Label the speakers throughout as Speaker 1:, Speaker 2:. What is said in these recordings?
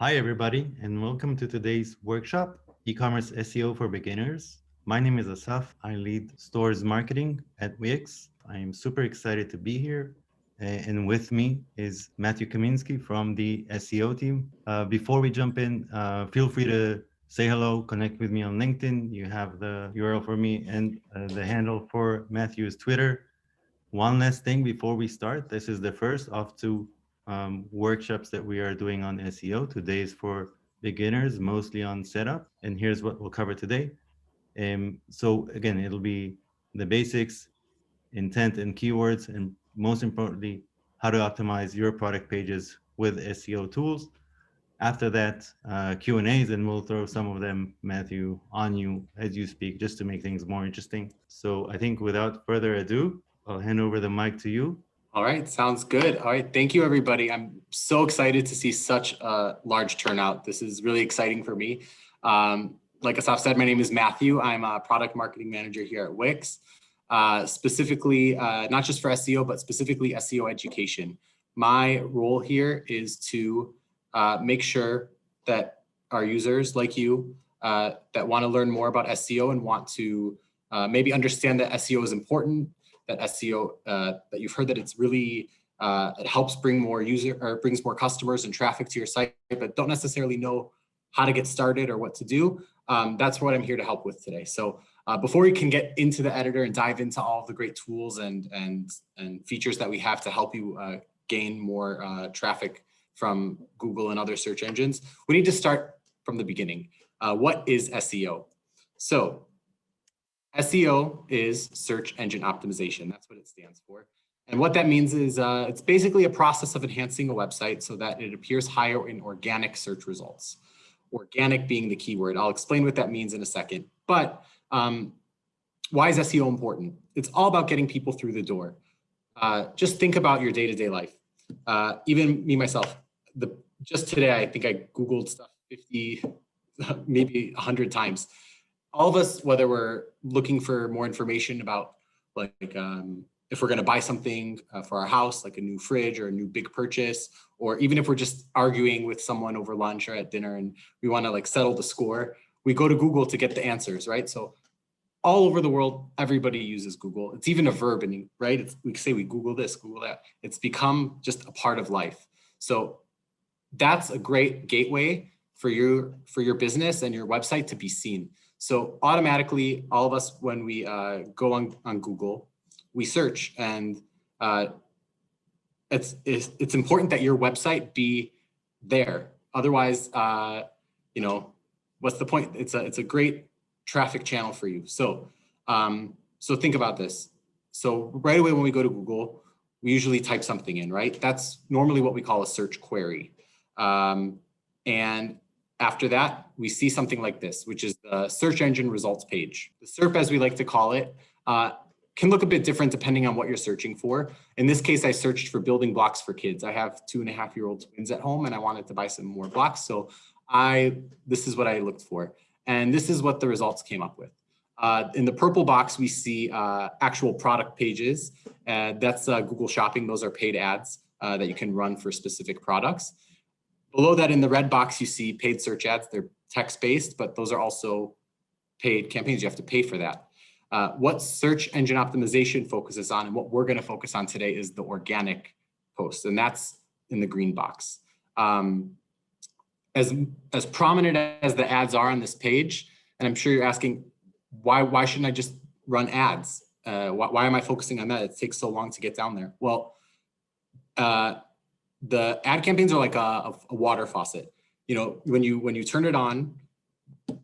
Speaker 1: Hi, everybody, and welcome to today's workshop, e-commerce SEO for beginners. My name is Asaf. I lead stores marketing at Wix. I am super excited to be here. And with me is Matthew Kaminsky from the SEO team. Before we jump in, feel free to say hello, connect with me on LinkedIn. You have the URL for me and the handle for Matthew's Twitter. One last thing before we start, this is the first of two workshops that we are doing on SEO. Today is for beginners, mostly on setup. And here's what we'll cover today. So again, it'll be the basics, intent and keywords, and most importantly, how to optimize your product pages with SEO tools. After that, Q&As, and we'll throw some of them, Matthew, on you as you speak, just to make things more interesting. So I think without further ado, I'll hand over the mic to you.
Speaker 2: All right, sounds good. All right, thank you, everybody. I'm so excited to see such a large turnout. This is really exciting for me. Like Asaf said, my name is Matthew. I'm a product marketing manager here at Wix, specifically, not just for SEO, but specifically SEO education. My role here is to make sure that our users like you that want to learn more about SEO and want to maybe understand that SEO is important, that SEO, that you've heard that it's really, it helps bring more brings more customers and traffic to your site, but don't necessarily know how to get started or what to do. That's what I'm here to help with today. So before we can get into the editor and dive into all of the great tools and features that we have to help you gain more traffic from Google and other search engines, we need to start from the beginning. What is SEO? So SEO is search engine optimization. That's what it stands for. And what that means is it's basically a process of enhancing a website so that it appears higher in organic search results. Organic being the keyword. I'll explain what that means in a second. But why is SEO important? It's all about getting people through the door. Just think about your day-to-day life. Even me, myself, just today, I think I Googled stuff 50, maybe 100 times. All of us, whether we're looking for more information about if we're going to buy something for our house, like a new fridge or a new big purchase, or even if we're just arguing with someone over lunch or at dinner and we want to settle the score, we go to Google to get the answers, right? So all over the world, everybody uses Google. It's even a verb, right? We say we Google this, Google that. It's become just a part of life. So that's a great gateway for your business and your website to be seen. So automatically, all of us, when we go on Google, we search, and it's important that your website be there. Otherwise, what's the point? It's a great traffic channel for you. So so think about this. So right away when we go to Google, we usually type something in, right? That's normally what we call a search query, and after that, we see something like this, which is the search engine results page. The SERP, as we like to call it, can look a bit different depending on what you're searching for. In this case, I searched for building blocks for kids. I have 2.5-year-old twins at home, and I wanted to buy some more blocks. So this is what I looked for. And this is what the results came up with. In the purple box, we see actual product pages. That's Google Shopping. Those are paid ads that you can run for specific products. Below that, in the red box, you see paid search ads. They're text-based, but those are also paid campaigns. You have to pay for that. What search engine optimization focuses on, and what we're going to focus on today, is the organic post, and that's in the green box. As prominent as the ads are on this page, and I'm sure you're asking, why shouldn't I just run ads? Why am I focusing on that? It takes so long to get down there. Well, the ad campaigns are like a water faucet. When you turn it on,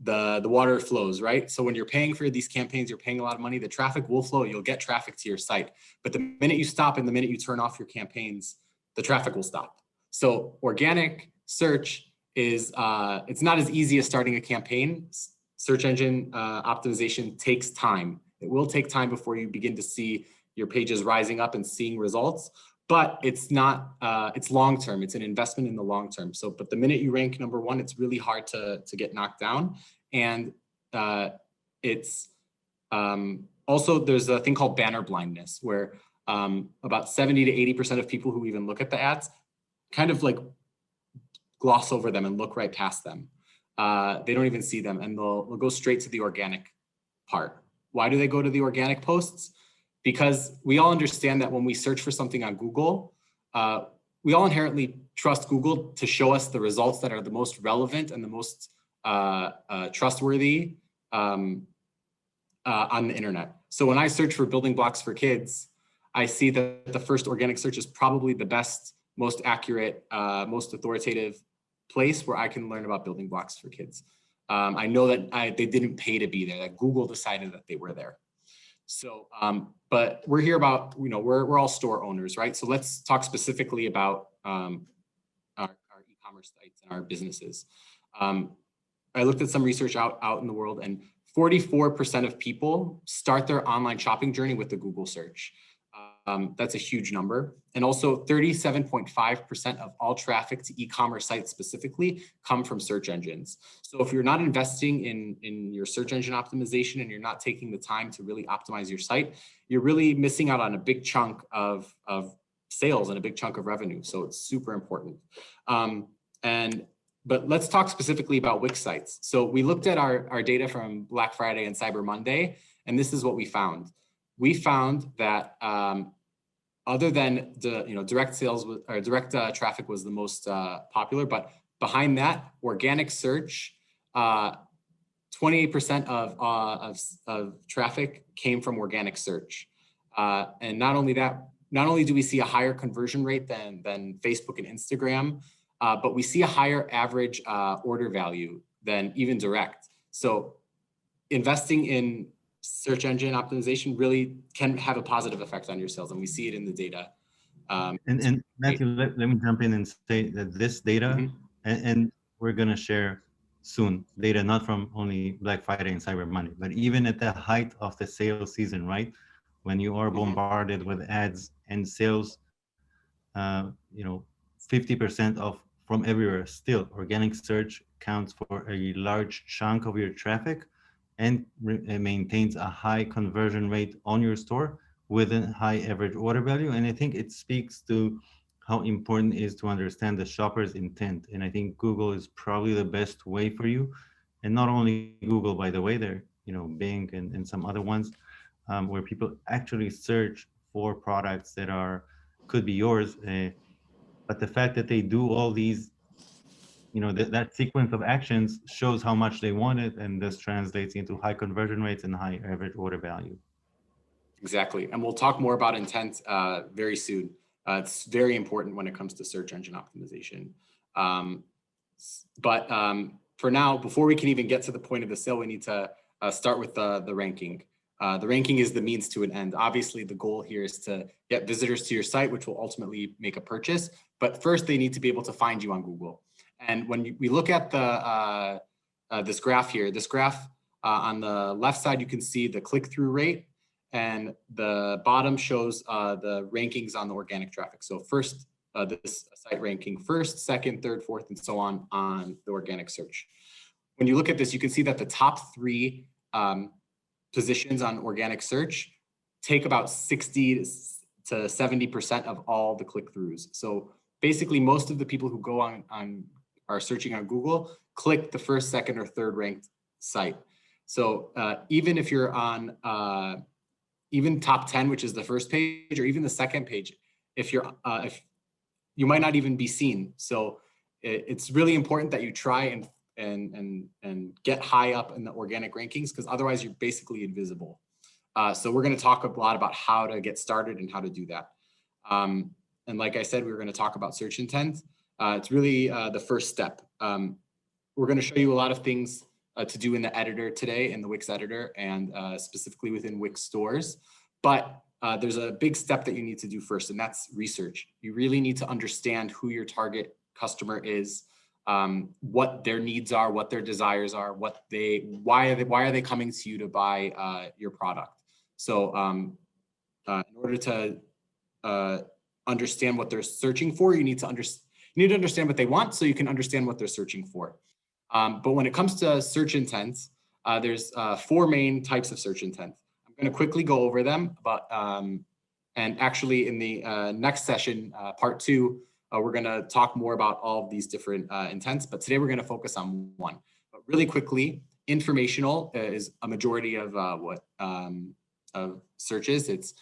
Speaker 2: the water flows, right? So when you're paying for these campaigns, you're paying a lot of money. The traffic will flow. You'll get traffic to your site. But the minute you stop and the minute you turn off your campaigns, the traffic will stop. So organic search is it's not as easy as starting a campaign. Search engine optimization takes time. It will take time before you begin to see your pages rising up and seeing results. But it's not, it's long-term. It's an investment in the long-term. So, but the minute you rank number one, it's really hard to get knocked down. And it's also, there's a thing called banner blindness, where about 70 to 80% of people who even look at the ads kind of gloss over them and look right past them. They don't even see them, and they'll go straight to the organic part. Why do they go to the organic posts? Because we all understand that when we search for something on Google, we all inherently trust Google to show us the results that are the most relevant and the most trustworthy on the internet. So when I search for building blocks for kids, I see that the first organic search is probably the best, most accurate, most authoritative place where I can learn about building blocks for kids. I know that they didn't pay to be there, that Google decided that they were there. So, but we're here about, we're all store owners, right? So let's talk specifically about our e-commerce sites and our businesses. I looked at some research out in the world, and 44% of people start their online shopping journey with the Google search. That's a huge number. And also 37.5% of all traffic to e-commerce sites specifically come from search engines. So if you're not investing in your search engine optimization and you're not taking the time to really optimize your site, you're really missing out on a big chunk of sales and a big chunk of revenue. So it's super important. But let's talk specifically about Wix sites. So we looked at our data from Black Friday and Cyber Monday, and this is what we found. We found that other than the direct sales or direct traffic was the most popular, but behind that, organic search, 28% of traffic came from organic search. And not only that, not only do we see a higher conversion rate than Facebook and Instagram, but we see a higher average order value than even direct. So investing in search engine optimization really can have a positive effect on your sales, and we see it in the data.
Speaker 1: And Matthew, let me jump in and say that this data, and we're going to share soon data not from only Black Friday and Cyber Monday, but even at the height of the sales season, right? When you are bombarded with ads and sales, 50% of from everywhere, still organic search counts for a large chunk of your traffic and maintains a high conversion rate on your store with a high average order value. And I think it speaks to how important it is to understand the shopper's intent. And I think Google is probably the best way for you. And not only Google, by the way, there, Bing and some other ones where people actually search for products that could be yours. But the fact that they do all these, that sequence of actions shows how much they want it, and this translates into high conversion rates and high average order value.
Speaker 2: Exactly. And we'll talk more about intent very soon. It's very important when it comes to search engine optimization. But for now, before we can even get to the point of the sale, we need to start with the ranking. The ranking is the means to an end. Obviously, the goal here is to get visitors to your site, which will ultimately make a purchase. But first, they need to be able to find you on Google. And when we look at this graph here, on the left side, you can see the click-through rate, and the bottom shows the rankings on the organic traffic. So first, this site ranking first, second, third, fourth, and so on the organic search. When you look at this, you can see that the top three positions on organic search take about 60 to 70% of all the click-throughs. So basically, most of the people who go are searching on Google click the first, second, or third ranked site. So even if you're on even top 10, which is the first page, or even the second page, if you might not even be seen. So it's really important that you try and get high up in the organic rankings, because otherwise you're basically invisible. So we're going to talk a lot about how to get started and how to do that. And like I said, we were going to talk about search intent. It's really the first step. We're going to show you a lot of things to do in the editor today, in the Wix editor, and specifically within Wix stores. But there's a big step that you need to do first, and that's research. You really need to understand who your target customer is, what their needs are, what their desires are, why are they coming to you to buy your product. So in order to understand what they're searching for, you need to understand what they want so you can understand what they're searching for. But when it comes to search intent, there's 4 main types of search intent. I'm going to quickly go over them, but and actually in the next session, part 2, We're going to talk more about all of these different intents, but today we're going to focus on one. But really quickly, informational is a majority of of searches. It's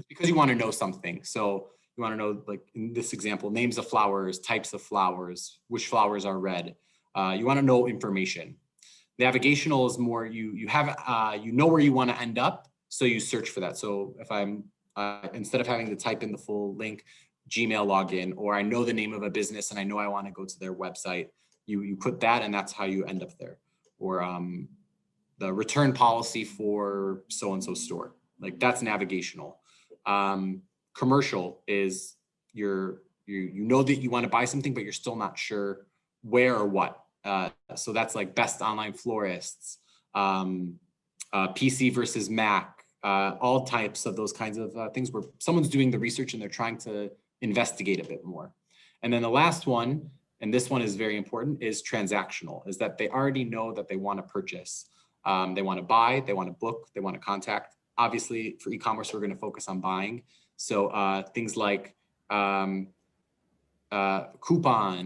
Speaker 2: because you want to know something. So you want to know, like in this example, names of flowers, types of flowers, which flowers are red. You want to know information. Navigational is more you know where you want to end up, so you search for that. So if I'm instead of having to type in the full link, Gmail login, or I know the name of a business and I know I want to go to their website, you put that, and that's how you end up there. Or the return policy for so-and-so store, like that's navigational. Commercial is you know that you want to buy something, but you're still not sure where or what. So that's like best online florists, PC versus Mac, all types of those kinds of things where someone's doing the research and they're trying to investigate a bit more. And then the last one, and this one is very important, is transactional, is that they already know that they want to purchase. They want to buy, they want to book, they want to contact. Obviously, for e-commerce, we're going to focus on buying. So things like coupon,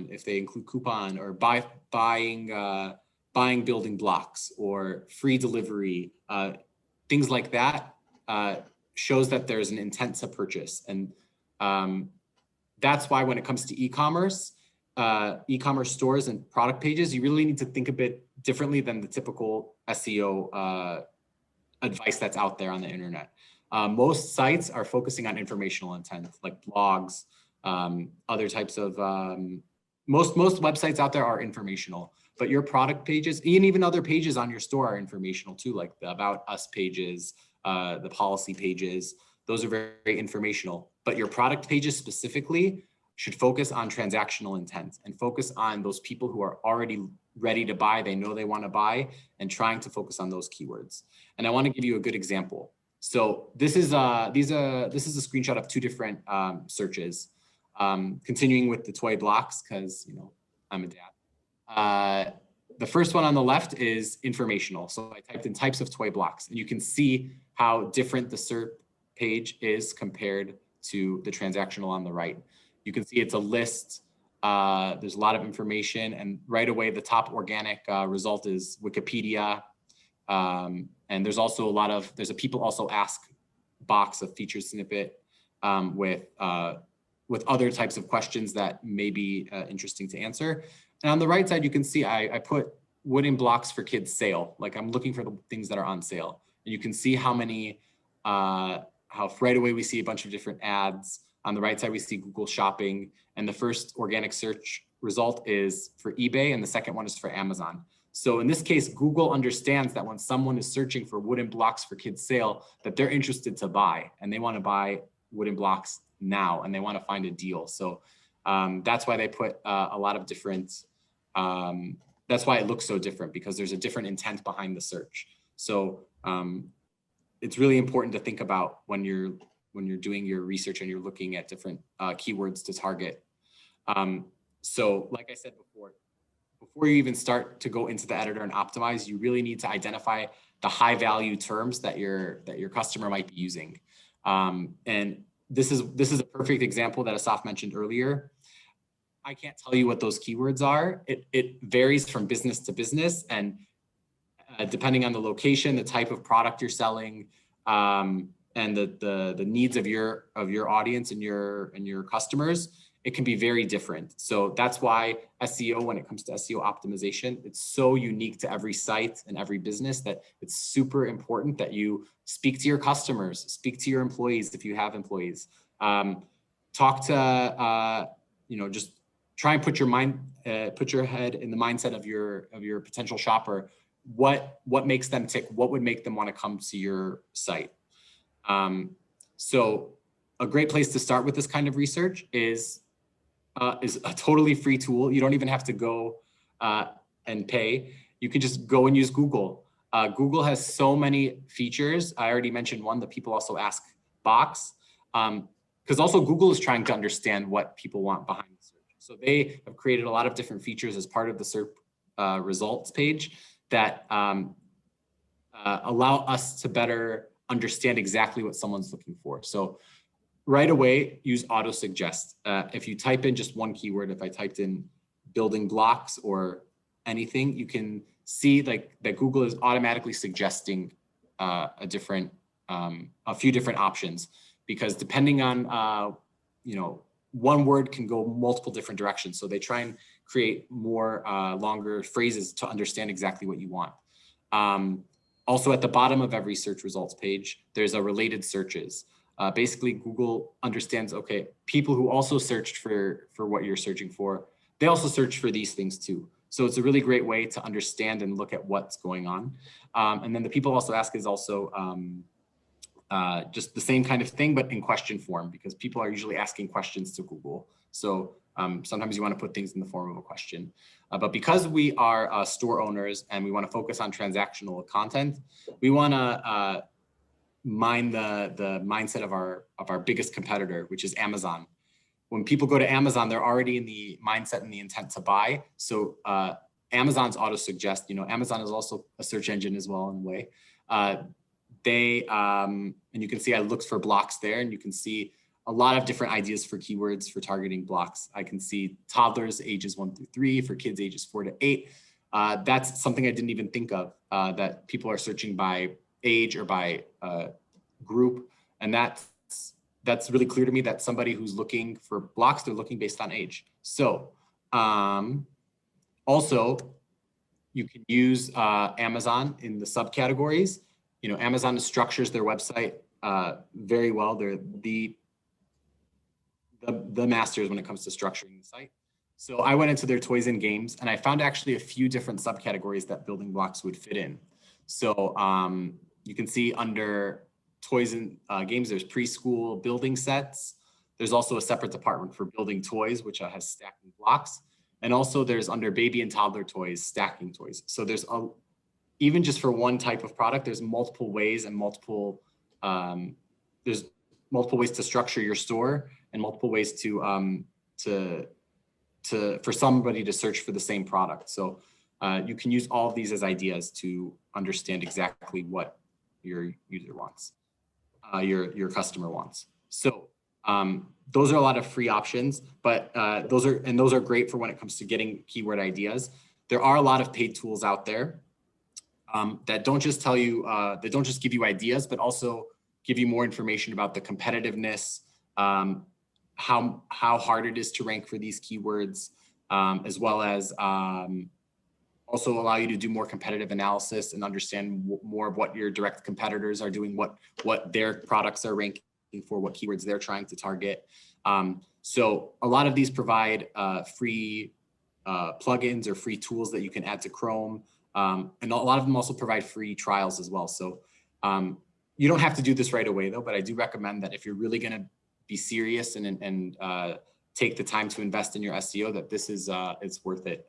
Speaker 2: if they include coupon, or buying building blocks, or free delivery, things like that shows that there's an intent to purchase. And that's why when it comes to e-commerce, e-commerce stores and product pages, you really need to think a bit differently than the typical SEO advice that's out there on the internet. Most sites are focusing on informational intent, like blogs, other types of, most websites out there are informational, but your product pages, and even other pages on your store are informational too, like the About Us pages, the policy pages, those are very, very informational. But your product pages specifically should focus on transactional intent and focus on those people who are already ready to buy, they know they want to buy, and trying to focus on those keywords. And I want to give you a good example. So this is a screenshot of two different searches. Continuing with the toy blocks, because I'm a dad. The first one on the left is informational. So I typed in types of toy blocks, and you can see how different the SERP page is compared to the transactional on the right. You can see it's a list. There's a lot of information, and right away the top organic result is Wikipedia. And there's also there's a people also ask box, of featured snippet with other types of questions that may be interesting to answer. And on the right side, you can see I put wooden blocks for kids sale. Like I'm looking for the things that are on sale. And you can see how many, how right away we see a bunch of different ads. On the right side, we see Google Shopping. And the first organic search result is for eBay, and the second one is for Amazon. So in this case, Google understands that when someone is searching for wooden blocks for kids sale, that they're interested to buy, and they want to buy wooden blocks now, and they want to find a deal. So that's why they put a lot of different, that's why it looks so different, because there's a different intent behind the search. So it's really important to think about when you're doing your research and you're looking at different keywords to target. So like I said before you even start to go into the editor and optimize, you really need to identify the high value terms that your customer might be using. And this is a perfect example that Asaf mentioned earlier. I can't tell you what those keywords are. It varies from business to business, and depending on the location, the type of product you're selling, and the needs of your audience and your customers, it can be very different. So that's why SEO, when it comes to SEO optimization, it's so unique to every site and every business that it's super important that you speak to your customers, speak to your employees if you have employees, talk to, just try and put your head in the mindset of your potential shopper. What makes them tick? What would make them want to come to your site? So a great place to start with this kind of research is a totally free tool. You don't even have to go and pay. You can just go and use Google. Google has so many features. I already mentioned one, that people also ask box, because also Google is trying to understand what people want behind the search. So they have created a lot of different features as part of the SERP results page that allow us to better understand exactly what someone's looking for. So right away, use auto suggest. If you type in just one keyword, if I typed in building blocks or anything, you can see like that Google is automatically suggesting a few different options, because depending on one word can go multiple different directions. So they try and create more longer phrases to understand exactly what you want. Also, at the bottom of every search results page, there's a related searches. Basically, Google understands, okay, people who also searched for what you're searching for, they also search for these things too. So it's a really great way to understand and look at what's going on. And then the people also ask is also just the same kind of thing, but in question form, because people are usually asking questions to Google. So sometimes you want to put things in the form of a question. But because we are store owners and we want to focus on transactional content, we want to mind the mindset of our biggest competitor, which is Amazon. When people go to Amazon, they're already in the mindset and the intent to buy. So Amazon's auto suggest, Amazon is also a search engine as well in a way. And you can see I looked for blocks there, and you can see a lot of different ideas for keywords for targeting blocks. I can see toddlers ages 1 through 3, for kids ages 4 to 8. That's something I didn't even think of, that people are searching by age or by group. And that's really clear to me that somebody who's looking for blocks, they're looking based on age. So also you can use Amazon in the subcategories. Amazon structures their website very well. They're the masters when it comes to structuring the site. So I went into their toys and games, and I found actually a few different subcategories that building blocks would fit in. So you can see under toys and games, there's preschool building sets. There's also a separate department for building toys, which has stacking blocks. And also there's under baby and toddler toys, stacking toys. So there's even just for one type of product, there's multiple ways and multiple ways to structure your store, and multiple ways for somebody to search for the same product. So you can use all of these as ideas to understand exactly what your user wants, your customer wants. So those are a lot of free options, but those are great for when it comes to getting keyword ideas. There are a lot of paid tools out there that don't just tell you, they don't just give you ideas, but also give you more information about the competitiveness, how hard it is to rank for these keywords, as well as also allow you to do more competitive analysis and understand more of what your direct competitors are doing, what their products are ranking for, what keywords they're trying to target. So a lot of these provide free plugins or free tools that you can add to Chrome. And a lot of them also provide free trials as well. So you don't have to do this right away though, but I do recommend that if you're really going to be serious and take the time to invest in your SEO, that this is it's worth it.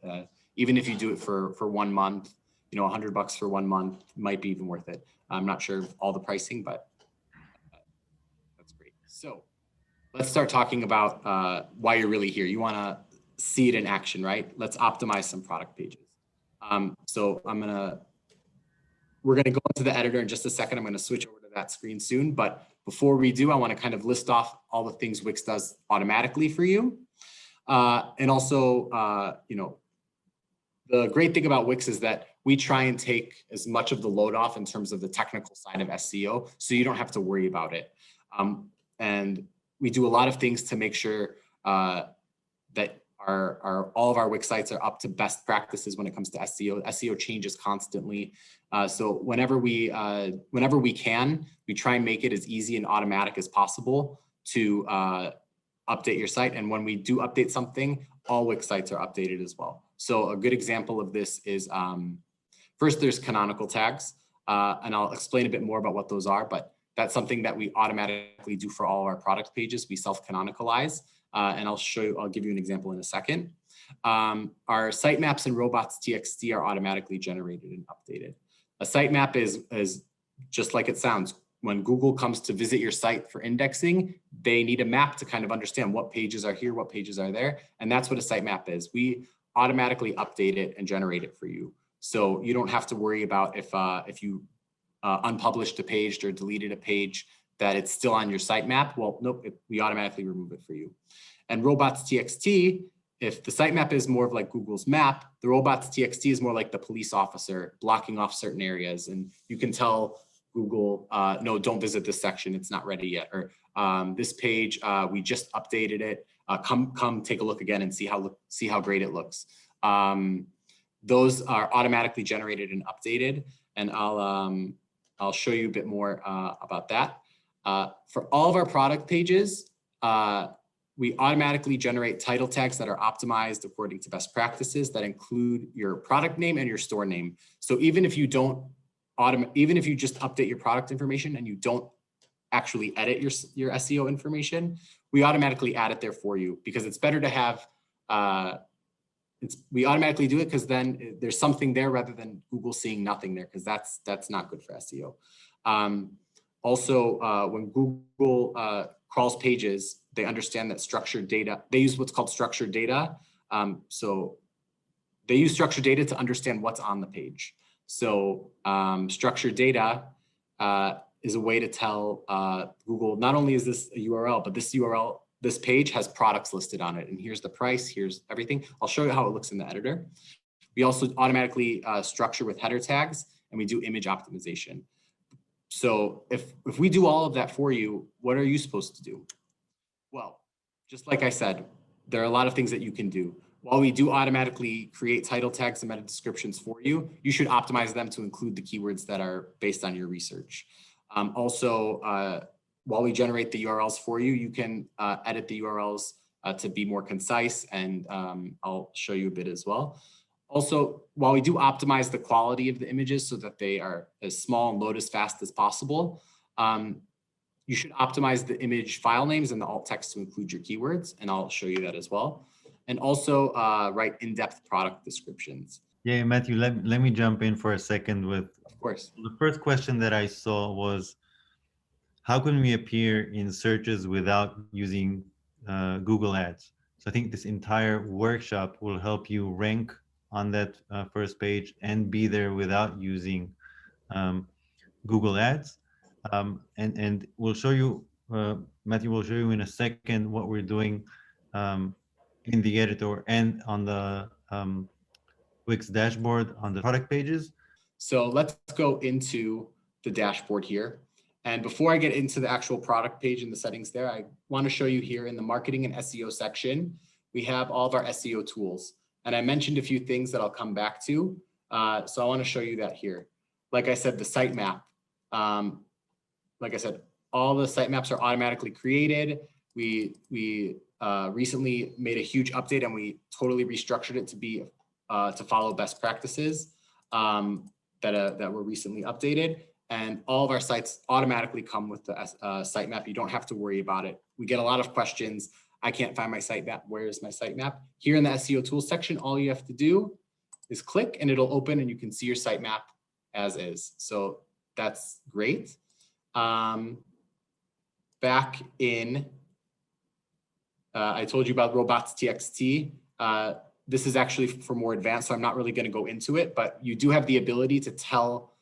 Speaker 2: Even if you do it for 1 month, $100 for 1 month might be even worth it. I'm not sure of all the pricing, but that's great. So let's start talking about why you're really here. You want to see it in action, right? Let's optimize some product pages. So we're going to go into the editor in just a second. I'm going to switch over to that screen soon. But before we do, I want to kind of list off all the things Wix does automatically for you. And also, the great thing about Wix is that we try and take as much of the load off in terms of the technical side of SEO, so you don't have to worry about it. And we do a lot of things to make sure that all of our Wix sites are up to best practices when it comes to SEO. SEO changes constantly. So whenever we can, we try and make it as easy and automatic as possible to update your site. And when we do update something, all Wix sites are updated as well. So a good example of this is, first there's canonical tags, and I'll explain a bit more about what those are, but that's something that we automatically do for all of our product pages. We self-canonicalize. And I'll give you an example in a second. Our sitemaps and robots.txt are automatically generated and updated. A sitemap is just like it sounds. When Google comes to visit your site for indexing, they need a map to kind of understand what pages are here, what pages are there. And that's what a sitemap is. We automatically update it and generate it for you. So you don't have to worry about if you unpublished a page or deleted a page. that it's still on your sitemap, well, nope, we automatically remove it for you. And robots.txt, if the sitemap is more of like Google's map, the robots.txt is more like the police officer blocking off certain areas. And you can tell Google, no, don't visit this section, it's not ready yet. Or this page, we just updated it. Come take a look again and see how great it looks. Those are automatically generated and updated. And I'll show you a bit more about that. For all of our product pages, we automatically generate title tags that are optimized according to best practices that include your product name and your store name. So even if you don't even if you just update your product information and you don't actually edit your SEO information, we automatically add it there for you, because it's better to have, we automatically do it because then there's something there rather than Google seeing nothing there, because that's not good for SEO. Also, when Google crawls pages, they understand that structured data, they use what's called structured data. So they use structured data to understand what's on the page. So structured data is a way to tell Google, not only is this a URL, but this page has products listed on it. And here's the price, here's everything. I'll show you how it looks in the editor. We also automatically structure with header tags, and we do image optimization. So if we do all of that for you, what are you supposed to do? Well, just like I said, there are a lot of things that you can do. While we do automatically create title tags and meta descriptions for you, you should optimize them to include the keywords that are based on your research. Also, while we generate the URLs for you, you can edit the URLs to be more concise, and I'll show you a bit as well. Also, while we do optimize the quality of the images so that they are as small and load as fast as possible, you should optimize the image file names and the alt text to include your keywords, and I'll show you that as well. And also write in-depth product descriptions.
Speaker 1: Yeah, Matthew, let me jump in for a second with,
Speaker 2: of course.
Speaker 1: The first question that I saw was, how can we appear in searches without using Google Ads? So I think this entire workshop will help you rank on that first page and be there without using Google Ads. And we'll show you, Matthew will show you in a second what we're doing in the editor and on the Wix dashboard on the product pages.
Speaker 2: So let's go into the dashboard here. And before I get into the actual product page and the settings there, I want to show you here in the marketing and SEO section, we have all of our SEO tools. And I mentioned a few things that I'll come back to. So I want to show you that here. Like I said, the sitemap. Like I said, all the sitemaps are automatically created. We recently made a huge update, and we totally restructured it to be to follow best practices that were recently updated. And all of our sites automatically come with the sitemap. You don't have to worry about it. We get a lot of questions. I can't find my sitemap. Where is my sitemap? Here in the SEO tools section, all you have to do is click and it'll open and you can see your sitemap as is. So that's great. Back in, I told you about robots.txt. This is actually for more advanced, so I'm not really going to go into it, but you do have the ability to tell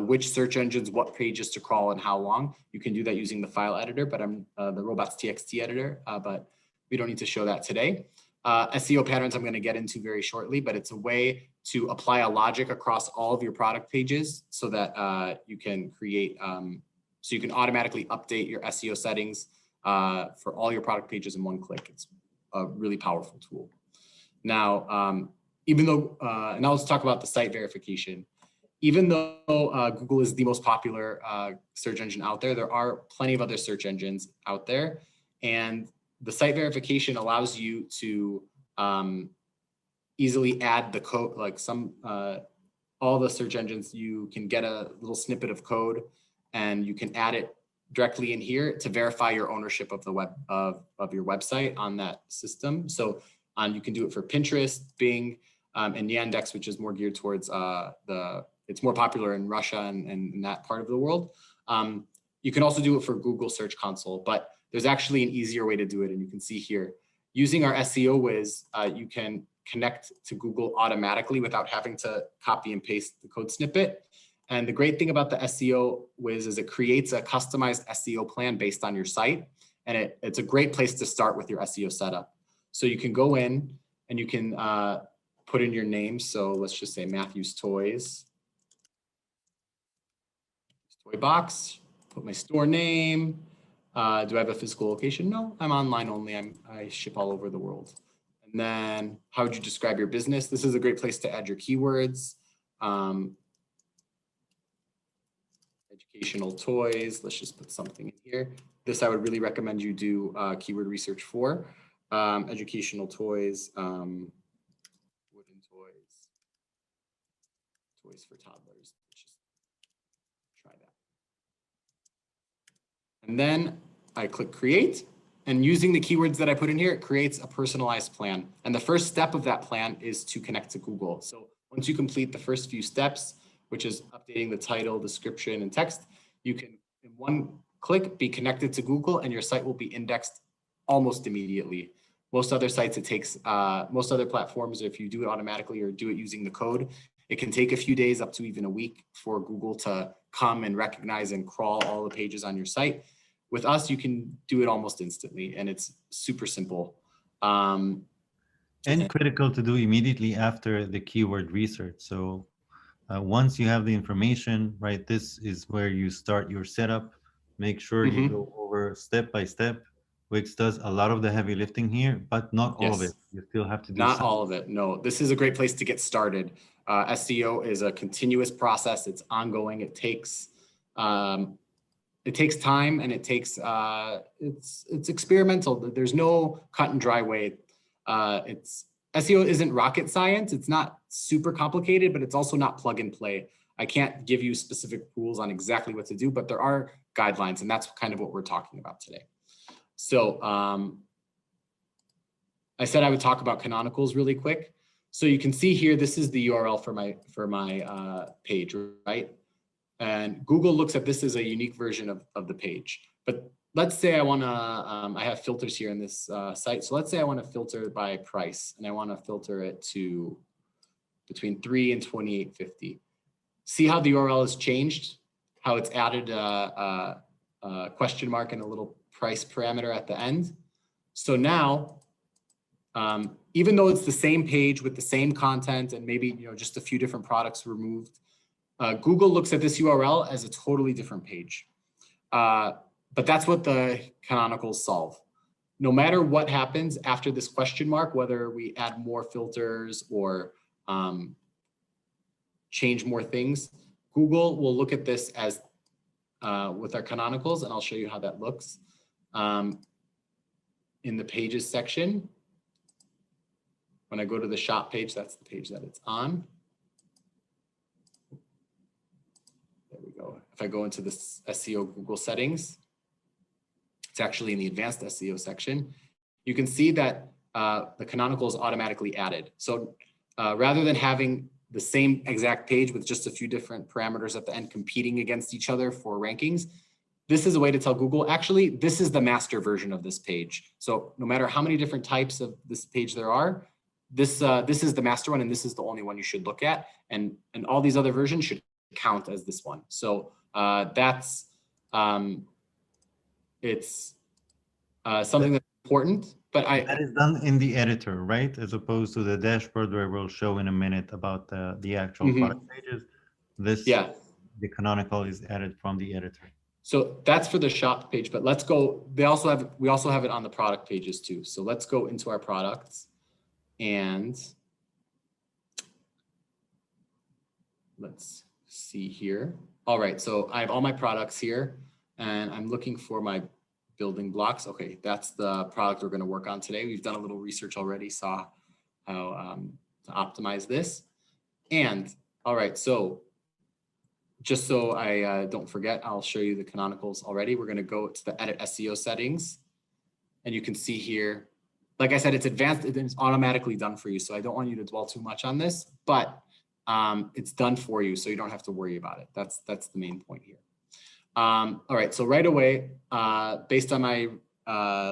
Speaker 2: which search engines, what pages to crawl and how long. You can do that using the file editor, but I'm the robots.txt editor, but we don't need to show that today. SEO patterns I'm going to get into very shortly, but it's a way to apply a logic across all of your product pages so that you can create, so you can automatically update your SEO settings for all your product pages in one click. It's a really powerful tool. Now, even though, now let's talk about the site verification. Even though Google is the most popular search engine out there, there are plenty of other search engines out there. And the site verification allows you to easily add the code, like all the search engines, you can get a little snippet of code and you can add it directly in here to verify your ownership of the of your website on that system. So you can do it for Pinterest, Bing, and Yandex, which is more geared towards it's more popular in Russia and in that part of the world. You can also do it for Google Search Console, but there's actually an easier way to do it. And you can see here, using our SEO Wiz, you can connect to Google automatically without having to copy and paste the code snippet. And the great thing about the SEO Wiz is it creates a customized SEO plan based on your site. And it's a great place to start with your SEO setup. So you can go in and you can put in your name. So let's just say Matthew's Toys. Toy box, put my store name. Do I have a physical location? No, I'm online only. I ship all over the world. And then how would you describe your business? This is a great place to add your keywords. Educational toys. Let's just put something in here. This I would really recommend you do keyword research for. Educational toys, wooden toys, toys for toddlers. Let's just try that. And then I click create, and using the keywords that I put in here, it creates a personalized plan. And the first step of that plan is to connect to Google. So once you complete the first few steps, which is updating the title, description, and text, you can, in one click, be connected to Google, and your site will be indexed almost immediately. Most other sites, it takes, most other platforms, if you do it automatically or do it using the code, it can take a few days up to even a week for Google to come and recognize and crawl all the pages on your site. With us, you can do it almost instantly, and it's super simple.
Speaker 1: And critical to do immediately after the keyword research. So once you have the information, right, this is where you start your setup. Make sure you go over step by step. Wix does a lot of the heavy lifting here, but not all of it. You still have to do
Speaker 2: not all of it. No, this is a great place to get started. SEO is a continuous process. It's ongoing. It takes time, and it takes it's experimental. There's no cut and dry way. SEO isn't rocket science. It's not super complicated, but it's also not plug and play. I can't give you specific rules on exactly what to do, but there are guidelines, and that's kind of what we're talking about today. So I said I would talk about canonicals really quick. So you can see here, this is the URL for my page, right? And Google looks at this as a unique version of the page. But let's say I want to, I have filters here in this site. So let's say I want to filter by price, and I want to filter it to between $3 and $28.50. See how the URL has changed, how it's added a question mark and a little price parameter at the end. So now, even though it's the same page with the same content and maybe just a few different products removed, Google looks at this URL as a totally different page. But that's what the canonicals solve. No matter what happens after this question mark, whether we add more filters or change more things, Google will look at this as with our canonicals, and I'll show you how that looks. In the pages section, when I go to the shop page, that's the page that it's on. There we go. If I go into the SEO Google settings, it's actually in the advanced SEO section. You can see that the canonical is automatically added. So rather than having the same exact page with just a few different parameters at the end competing against each other for rankings, this is a way to tell Google, actually, this is the master version of this page. So no matter how many different types of this page there are, this is the master one, and this is the only one you should look at. And all these other versions should count as this one. So that's, it's something that's important, but
Speaker 1: that is done in the editor, right? As opposed to the dashboard where we'll show in a minute about the actual product pages. This, the canonical is added from the editor.
Speaker 2: So that's for the shop page, but let's go. We also have it on the product pages too. So let's go into our products and let's see here. All right, so I have all my products here and I'm looking for my building blocks. Okay, that's the product we're going to work on today. We've done a little research already, saw how to optimize this. And all right, so just so I don't forget, I'll show you the canonicals already. We're going to go to the edit SEO settings, and you can see here, like I said, it's advanced, it's automatically done for you. So I don't want you to dwell too much on this, but it's done for you, so you don't have to worry about it. That's the main point here. All right, so right away, based on my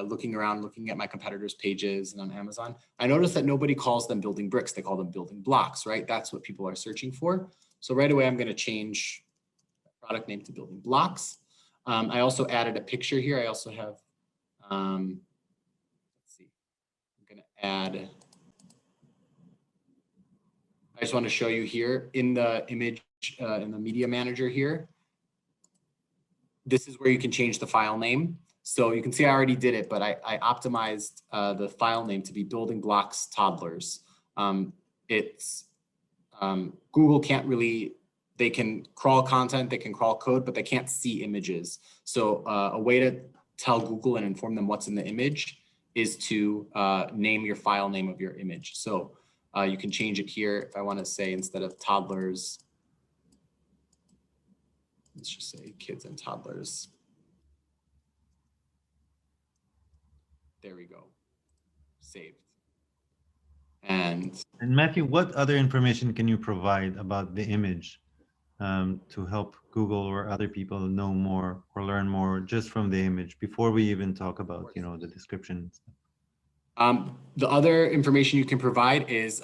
Speaker 2: looking around, looking at my competitors' pages and on Amazon, I noticed that nobody calls them building bricks. They call them building blocks, right? That's what people are searching for. So right away, I'm going to change product name to building blocks. I also added a picture here. I also have, let's see, I'm going to add, I just want to show you here in the image, in the media manager here. This is where you can change the file name. So you can see I already did it, but I optimized the file name to be building blocks toddlers. Google can't really, they can crawl content, they can crawl code, but they can't see images. So a way to tell Google and inform them what's in the image is to name your file name of your image. So you can change it here. If I want to say, instead of toddlers, let's just say kids and toddlers. There we go, saved. And
Speaker 1: Matthew, what other information can you provide about the image to help Google or other people know more or learn more just from the image before we even talk about, you know, the description?
Speaker 2: The other information you can provide is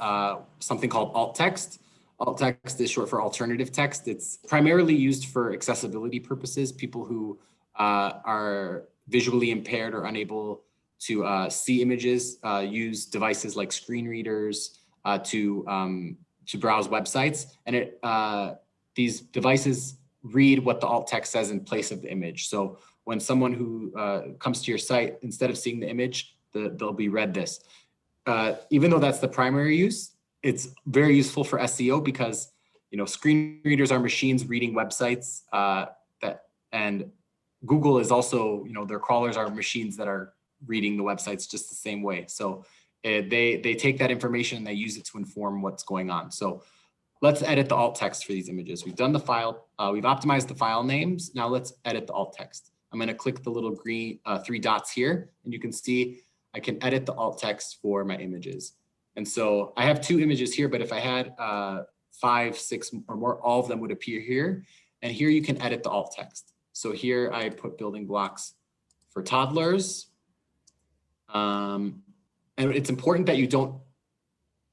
Speaker 2: something called alt text. Alt text is short for alternative text. It's primarily used for accessibility purposes. People who are visually impaired or unable to see images use devices like screen readers to browse websites. And these devices read what the alt text says in place of the image. So when someone who comes to your site, instead of seeing the image, they'll be read this. Even though that's the primary use, it's very useful for SEO because, you know, screen readers are machines reading websites and Google is also, you know, their crawlers are machines that are reading the websites just the same way. So they take that information and they use it to inform what's going on. So let's edit the alt text for these images. We've done the file, we've optimized the file names. Now let's edit the alt text. I'm going to click the little green 3 dots here, and you can see I can edit the alt text for my images. And so I have 2 images here, but if I had 5, 6 or more, all of them would appear here. And here you can edit the alt text. So here I put building blocks for toddlers. And it's important that you don't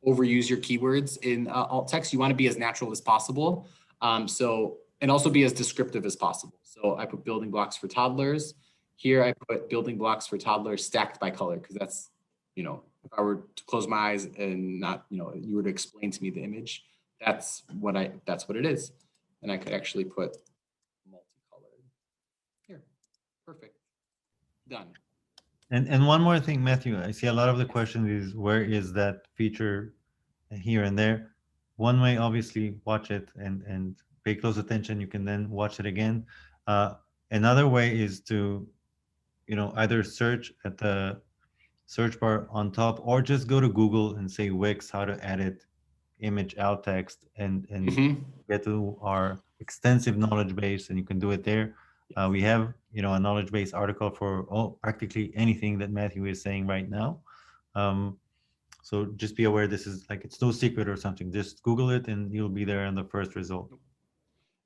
Speaker 2: overuse your keywords in alt text. You want to be as natural as possible. And also be as descriptive as possible. So I put building blocks for toddlers. Here I put building blocks for toddlers stacked by color, because that's, you know, if I were to close my eyes and not, you know, you were to explain to me the image, that's what it is. And I could actually put multicolored here. Perfect. Done.
Speaker 1: And one more thing, Matthew, I see a lot of the question is, where is that feature here and there? One way, obviously, watch it and pay close attention. You can then watch it again. Another way is to, you know, either search at the search bar on top or just go to Google and say Wix, how to edit image alt text, and get to our extensive knowledge base, and you can do it there. We have, you know, a knowledge base article for practically anything that Matthew is saying right now. So just be aware, this is like, it's no secret or something. Just Google it and you'll be there in the first result.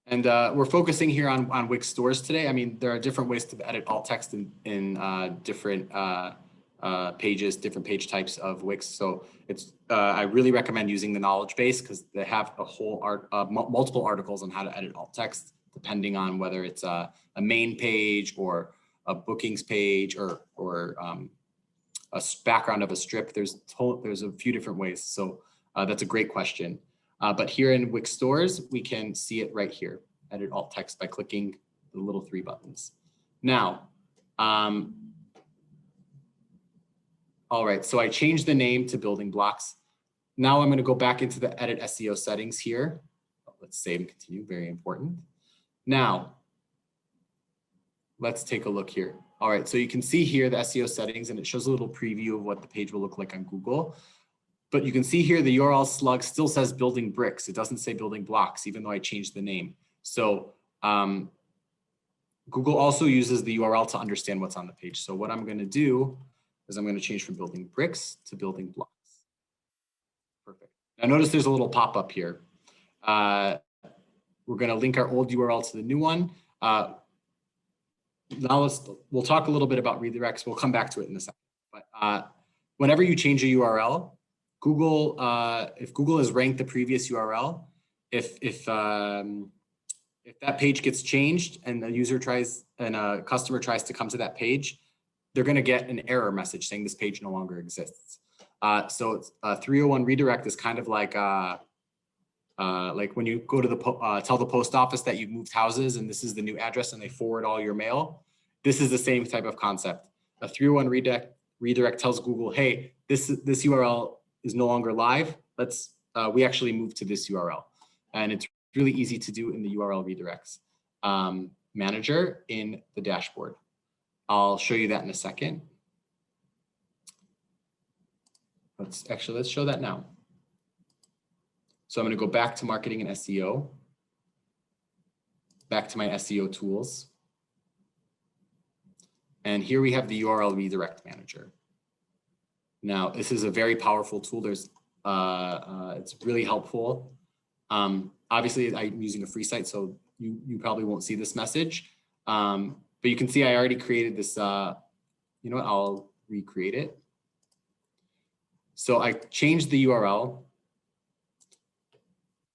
Speaker 2: And we're focusing here on Wix stores today. I mean, there are different ways to edit alt text in different pages, different page types of Wix. So it's I really recommend using the knowledge base, because they have a whole multiple articles on how to edit alt text, depending on whether it's a main page or a bookings page or a background of a strip. There's a few different ways. So that's a great question. But here in Wix stores, we can see it right here, edit alt text, by clicking the little 3 buttons. Now, all right, so I changed the name to building blocks. Now I'm going to go back into the edit SEO settings here. Let's save and continue, very important. Now, let's take a look here. All right, so you can see here the SEO settings, and it shows a little preview of what the page will look like on Google. But you can see here the URL slug still says building bricks. It doesn't say building blocks, even though I changed the name. So Google also uses the URL to understand what's on the page. So what I'm going to do is I'm going to change from building bricks to building blocks. Perfect. Now notice there's a little pop-up here. We're going to link our old URL to the new one. Now we'll talk a little bit about redirects. We'll come back to it in a second. But whenever you change a URL, Google, if Google has ranked the previous URL, if if that page gets changed and a customer tries to come to that page, they're going to get an error message saying this page no longer exists. So it's a 301 redirect is kind of like when you go to tell the post office that you've moved houses and this is the new address and they forward all your mail. This is the same type of concept. A 301 redirect tells Google, hey, this URL is no longer live. We actually moved to this URL. And it's really easy to do in the URL redirects manager in the dashboard. I'll show you that in a second. Let's show that now. So I'm going to go back to marketing and SEO, back to my SEO tools. And here we have the URL redirect manager. Now, this is a very powerful tool. It's really helpful. Obviously, I'm using a free site, so you probably won't see this message. But you can see I already created this. You know what? I'll recreate it. So I changed the URL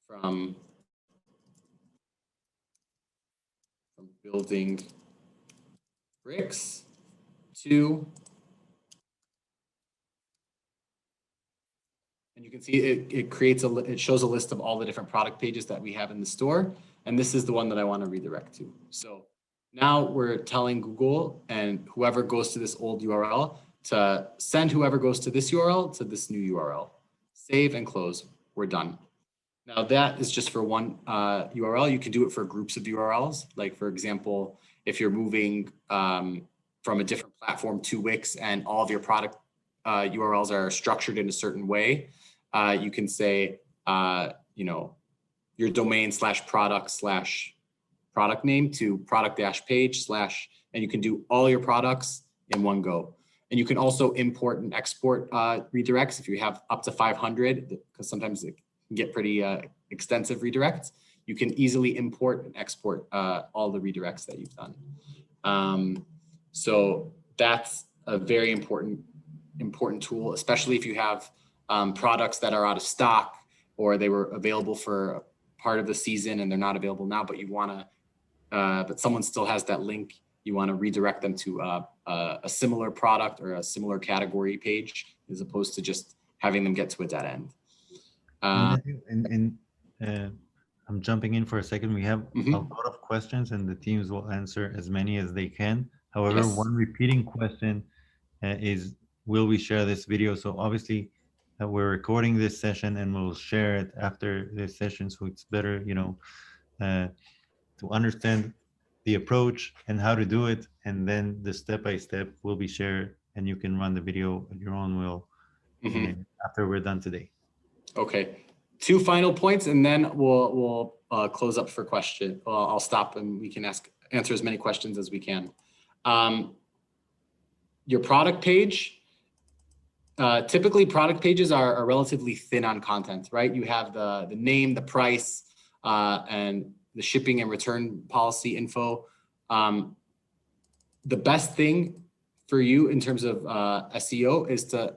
Speaker 2: from building bricks to, and you can see it shows a list of all the different product pages that we have in the store. And this is the one that I want to redirect to. So now we're telling Google and whoever goes to this old URL to send whoever goes to this URL to this new URL. Save and close. We're done. Now that is just for one URL. You can do it for groups of URLs. Like for example, if you're moving from a different platform to Wix and all of your product URLs are structured in a certain way, you can say, your domain /product name to product-page / and you can do all your products in one go. And you can also import and export redirects if you have up to 500, because sometimes it can get pretty extensive redirects. You can easily import and export all the redirects that you've done. So that's a very important tool, especially if you have products that are out of stock or they were available for part of the season and they're not available now, but you want to, but someone still has that link. You want to redirect them to a similar product or a similar category page, as opposed to just having them get to a dead end.
Speaker 1: I'm jumping in for a second. We have a lot of questions and the teams will answer as many as they can. However,
Speaker 2: Yes.
Speaker 1: one repeating question is, will we share this video? So obviously we're recording this session and we'll share it after this session. So it's better, to understand the approach and how to do it. And then the step-by-step will be shared and you can run the video at your own will after we're done today.
Speaker 2: Okay. 2 final points, and then we'll close up for question. I'll stop and we can answer as many questions as we can. Your product page, typically product pages are relatively thin on content, right? You have the name, the price, and the shipping and return policy info. The best thing for you in terms of SEO is to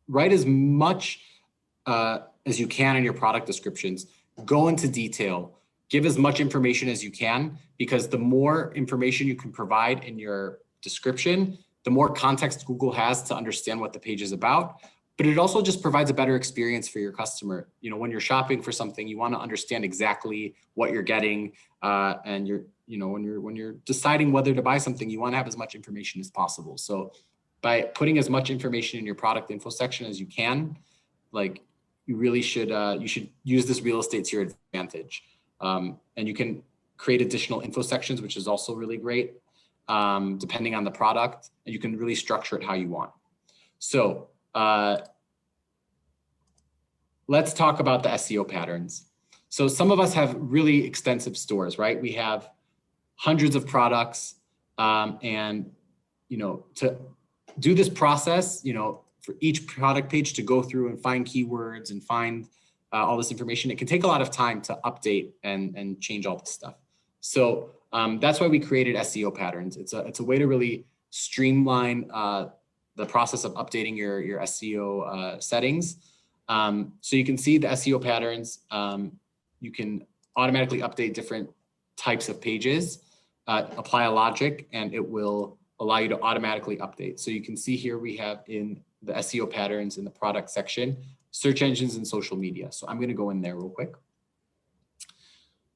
Speaker 2: write as much as you can in your product descriptions. Go into detail, give as much information as you can, because the more information you can provide in your description, the more context Google has to understand what the page is about. But it also just provides a better experience for your customer. When you're shopping for something, you want to understand exactly what you're getting, and when you're deciding whether to buy something, you want to have as much information as possible. So by putting as much information in your product info section as you can, you really should use this real estate to your advantage. And you can create additional info sections, which is also really great, depending on the product, and you can really structure it how you want. So let's talk about the SEO patterns. So some of us have really extensive stores, right? We have hundreds of products, and to do this process, for each product page to go through and find keywords and find all this information, it can take a lot of time to update and change all this stuff. So that's why we created SEO patterns. It's a way to really streamline the process of updating your SEO settings. So you can see the SEO patterns. You can automatically update different types of pages, apply a logic, and it will allow you to automatically update. So you can see here we have in the SEO patterns in the product section, search engines and social media. So I'm going to go in there real quick.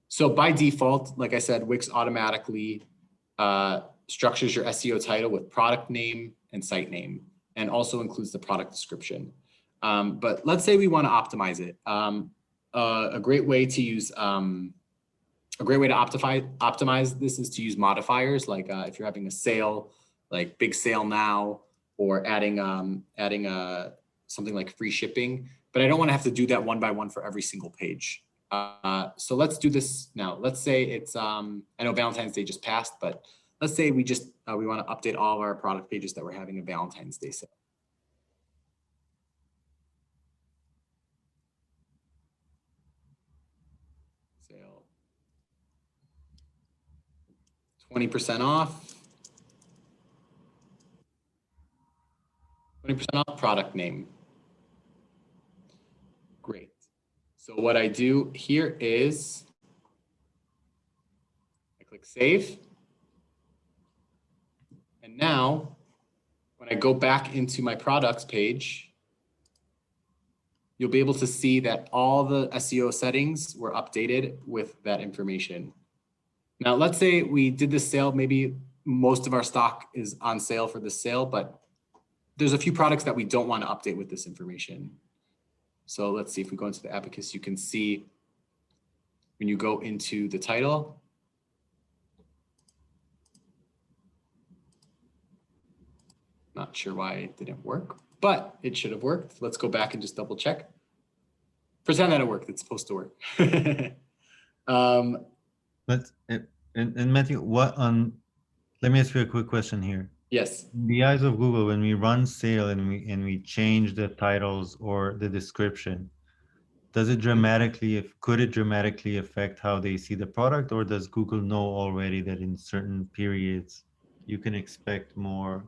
Speaker 2: So by default, like I said, Wix automatically structures your SEO title with product name and site name, and also includes the product description. But let's say we want to optimize it. A great way to use optimize this is to use modifiers, like if you're having a sale, like big sale now, or adding something like free shipping. But I don't want to have to do that one by one for every single page. So let's do this now. Let's say it's I know Valentine's Day just passed, but let's say we just we want to update all of our product pages that we're having a Valentine's Day sale. Sale 20% off. 20% off product name. Great. So what I do here is I click save. And now when I go back into my products page, you'll be able to see that all the SEO settings were updated with that information. Now, let's say we did this sale, maybe most of our stock is on sale for this sale, but there's a few products that we don't want to update with this information. So let's see if we go into the Abacus, you can see when you go into the title, not sure why it didn't work, but it should have worked. Let's go back and just double check. Pretend that it worked, it's supposed to work.
Speaker 1: And Matthew, let me ask you a quick question here.
Speaker 2: Yes.
Speaker 1: In the eyes of Google, when we run sale and we change the titles or the description, could it dramatically affect how they see the product, or does Google know already that in certain periods you can expect more,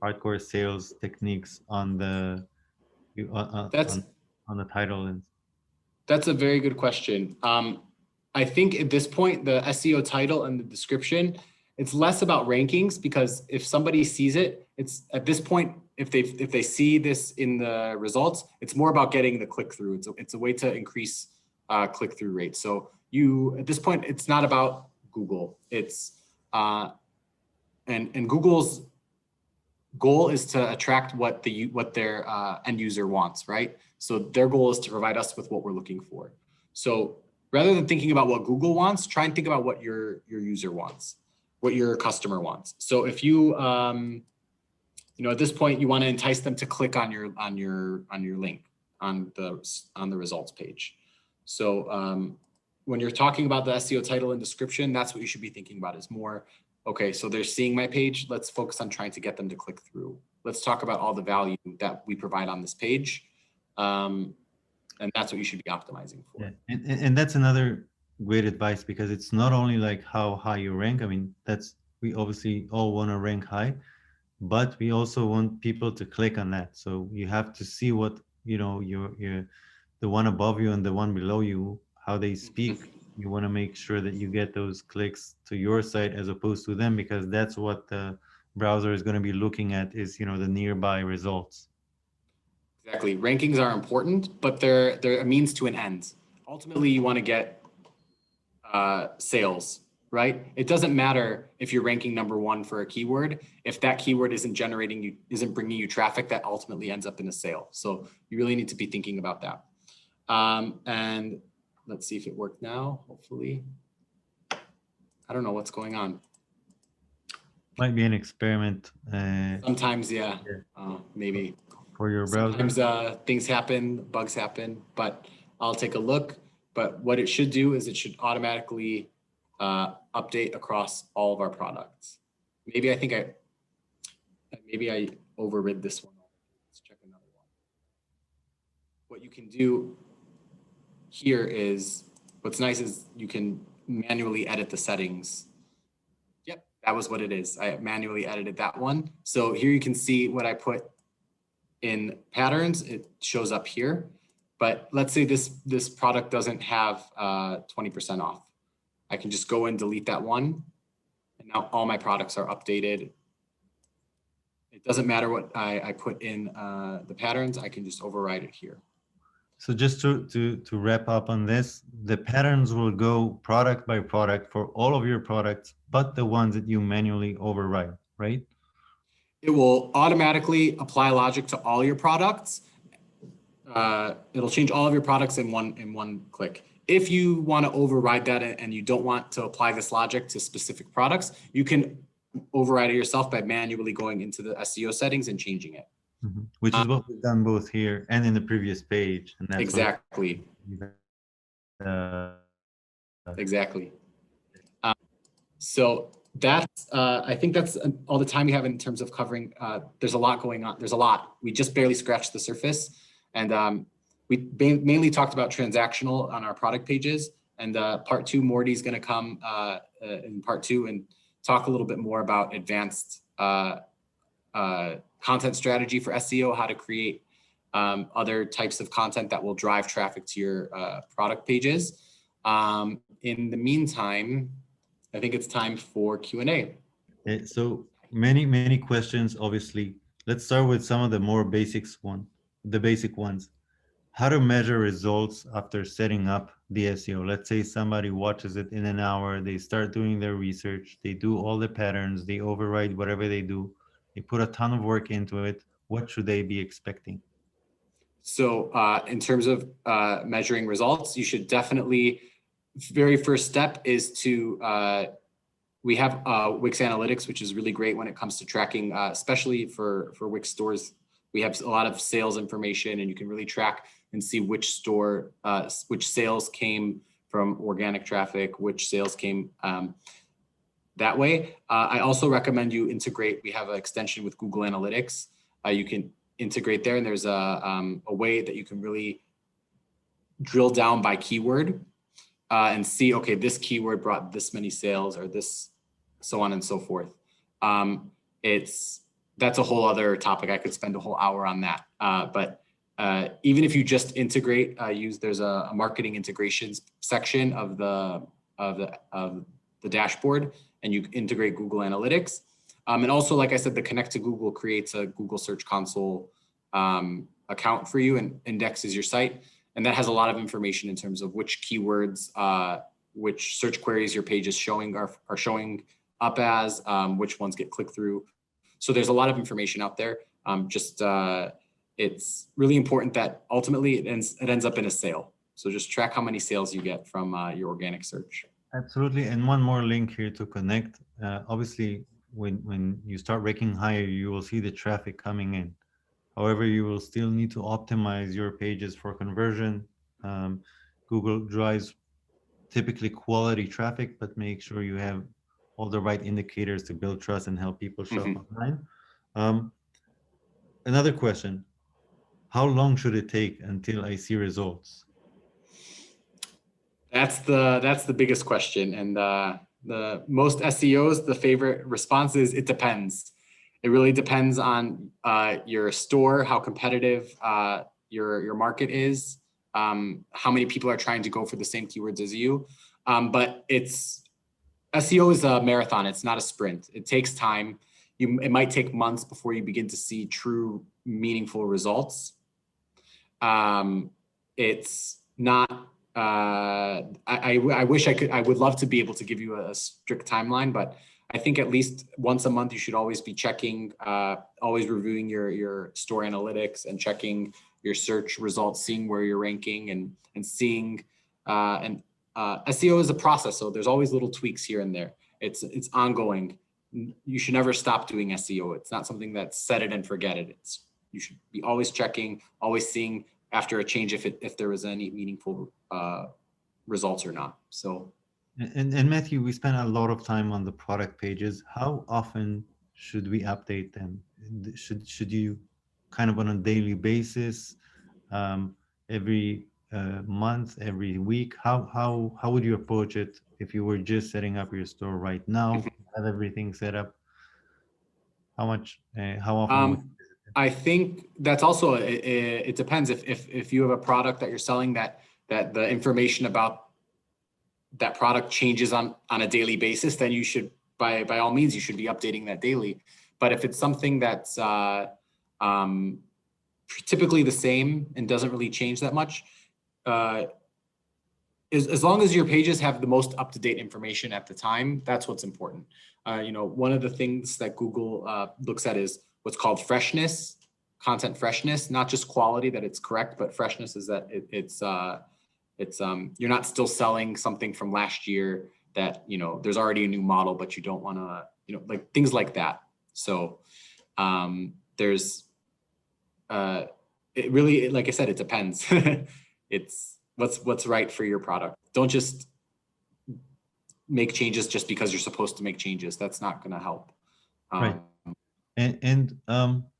Speaker 1: hardcore sales techniques on the title?
Speaker 2: That's a very good question. I think at this point, the SEO title and the description, it's less about rankings, because if somebody sees it, it's at this point, if they see this in the results, it's more about getting the click-through. It's a way to increase click-through rate. So at this point, it's not about Google. It's and Google's goal is to attract what their end user wants, right? So their goal is to provide us with what we're looking for. So rather than thinking about what Google wants, try and think about what your user wants, what your customer wants. So if you at this point you want to entice them to click on your link on the results page. So when you're talking about the SEO title and description, that's what you should be thinking about, is more, okay, so they're seeing my page. Let's focus on trying to get them to click through. Let's talk about all the value that we provide on this page. And that's what you should be optimizing for.
Speaker 1: Yeah. And that's another great advice, because it's not only like how high you rank. I mean, we obviously all want to rank high, but we also want people to click on that. So you have to see what, the one above you and the one below you, how they speak. You want to make sure that you get those clicks to your site as opposed to them, because that's what the browser is going to be looking at, is, the nearby results.
Speaker 2: Exactly. Rankings are important, but they're a means to an end. Ultimately, you want to get sales, right? It doesn't matter if you're ranking #1 for a keyword. If that keyword isn't bringing you traffic, that ultimately ends up in a sale. So you really need to be thinking about that. And let's see if it worked now, hopefully. I don't know what's going on.
Speaker 1: Might be an experiment.
Speaker 2: Sometimes, yeah, maybe.
Speaker 1: For your browser.
Speaker 2: Sometimes things happen, bugs happen, but I'll take a look. But what it should do is it should automatically update across all of our products. Maybe I overrid this one. Let's check another one. What you can do here is, what's nice is you can manually edit the settings. Yep, that was what it is. I manually edited that one. So here you can see what I put in patterns. It shows up here. But let's say this product doesn't have 20% off. I can just go and delete that one. And now all my products are updated. It doesn't matter what I put in the patterns, I can just override it here.
Speaker 1: So just to wrap up on this, the patterns will go product by product for all of your products, but the ones that you manually override, right?
Speaker 2: It will automatically apply logic to all your products. It'll change all of your products in one click. If you want to override that and you don't want to apply this logic to specific products, you can override it yourself by manually going into the SEO settings and changing it.
Speaker 1: Mm-hmm. Which is what we've done both here and in the previous page. And that's
Speaker 2: exactly. Exactly. So that's, I think that's all the time we have in terms of covering. There's a lot going on. There's a lot. We just barely scratched the surface. And we mainly talked about transactional on our product pages. And part 2, Morty's going to come in part 2 and talk a little bit more about advanced content strategy for SEO, how to create other types of content that will drive traffic to your product pages. In the meantime, I think it's time for Q&A.
Speaker 1: So many questions, obviously. Let's start with some of the more basic ones. How to measure results after setting up the SEO. Let's say somebody watches it in an hour, they start doing their research, they do all the patterns, they override whatever they do, they put a ton of work into it. What should they be expecting?
Speaker 2: So in terms of measuring results, you should definitely, very first step is to, we have Wix Analytics, which is really great when it comes to tracking, especially for Wix stores. We have a lot of sales information and you can really track and see which store, which sales came from organic traffic, which sales came that way. I also recommend you integrate, we have an extension with Google Analytics. You can integrate there and there's a way that you can really drill down by keyword and see, okay, this keyword brought this many sales or this, so on and so forth. That's a whole other topic. I could spend a whole hour on that. But even if you just integrate, there's a marketing integrations section of the dashboard, and you integrate Google Analytics. And also, like I said, the Connect to Google creates a Google Search Console account for you and indexes your site. And that has a lot of information in terms of which keywords, which search queries your page is showing are showing up as, which ones get clicked through. So there's a lot of information out there. It's really important that ultimately it ends up in a sale. So just track how many sales you get from your organic search.
Speaker 1: Absolutely. And one more link here to connect. Obviously, when you start ranking higher, you will see the traffic coming in. However, you will still need to optimize your pages for conversion. Google drives typically quality traffic, but make sure you have all the right indicators to build trust and help people shop online. Another question, how long should it take until I see results?
Speaker 2: That's the biggest question. And the most SEOs, the favorite response is, it depends. It really depends on your store, how competitive your market is, how many people are trying to go for the same keywords as you. But SEO is a marathon. It's not a sprint. It takes time. It might take months before you begin to see true, meaningful results. It's not. I wish I would love to be able to give you a strict timeline, but I think at least once a month you should always be checking, always reviewing your store analytics and checking your search results, seeing where you're ranking and seeing. SEO is a process, so there's always little tweaks here and there. It's ongoing. You should never stop doing SEO. It's not something that's set it and forget it. You should be always checking, always seeing after a change if there was any meaningful results or not. So.
Speaker 1: And Matthew, we spend a lot of time on the product pages. How often should we update them? Should you kind of on a daily basis, every month, every week? How would you approach it if you were just setting up your store right now, have everything set up? How often?
Speaker 2: I think that's also it depends. If you have a product that you're selling that the information about that product changes on a daily basis, then you should, by all means, you should be updating that daily. But if it's something that's typically the same and doesn't really change that much, as long as your pages have the most up-to-date information at the time, that's what's important. You know, one of the things that Google looks at is what's called freshness, content freshness, not just quality, that it's correct, but freshness is that it's you're not still selling something from last year that, you know, there's already a new model, but you don't want to, you know, like things like that. So there's it really, like I said, it depends. It's what's right for your product. Don't just make changes just because you're supposed to make changes. That's not going to help.
Speaker 1: Right. And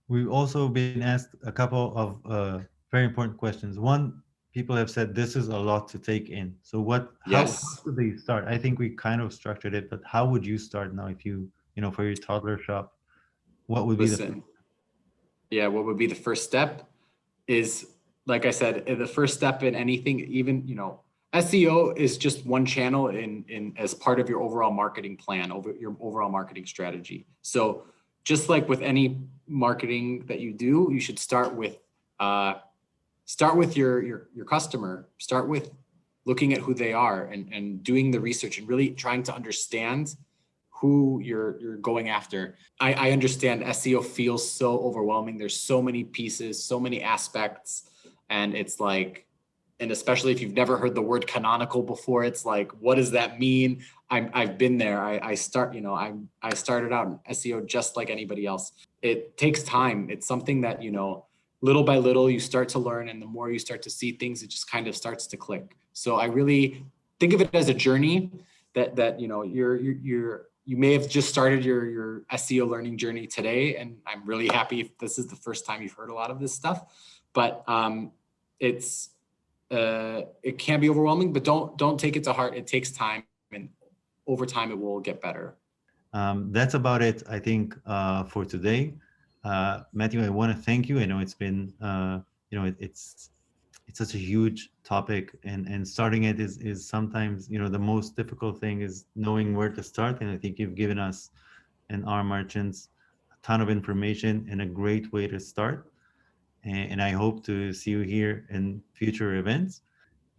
Speaker 1: we've also been asked a couple of very important questions. One, people have said this is a lot to take in. So how would they start? I think we kind of structured it, but how would you start now if you know, for your toddler shop, what would be
Speaker 2: what would be the first step is, like I said, the first step in anything, even, you know, SEO is just one channel in as part of your overall marketing plan, your overall marketing strategy. So just like with any marketing that you do, you should start with your customer, start with looking at who they are and doing the research and really trying to understand who you're going after. I understand SEO feels so overwhelming. There's so many pieces, so many aspects, and it's like, and especially if you've never heard the word canonical before, it's like, what does that mean? I've been there. I started out in SEO just like anybody else. It takes time. It's something that, you know, little by little you start to learn, and the more you start to see things, it just kind of starts to click. So I really think of it as a journey that you know, you may have just started your SEO learning journey today, and I'm really happy if this is the first time you've heard a lot of this stuff. But it can be overwhelming, but don't take it to heart. It takes time, and over time it will get better.
Speaker 1: That's about it, I think, for today. Matthew, I want to thank you. I know it's been, you know, it's such a huge topic, and starting it is sometimes, you know, the most difficult thing is knowing where to start. And I think you've given us and our merchants a ton of information and a great way to start. And I hope to see you here in future events.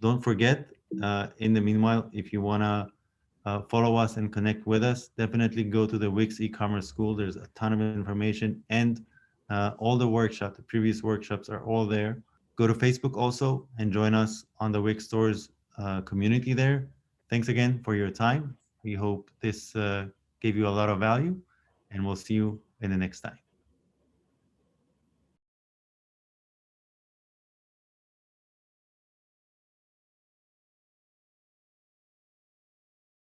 Speaker 1: Don't forget, in the meanwhile, if you want to follow us and connect with us, definitely go to the Wix e-commerce school. There's a ton of information, and all the workshops, the previous workshops are all there. Go to Facebook also and join us on the Wix stores community there. Thanks again for your time. We hope this gave you a lot of value, and we'll see you in the next time.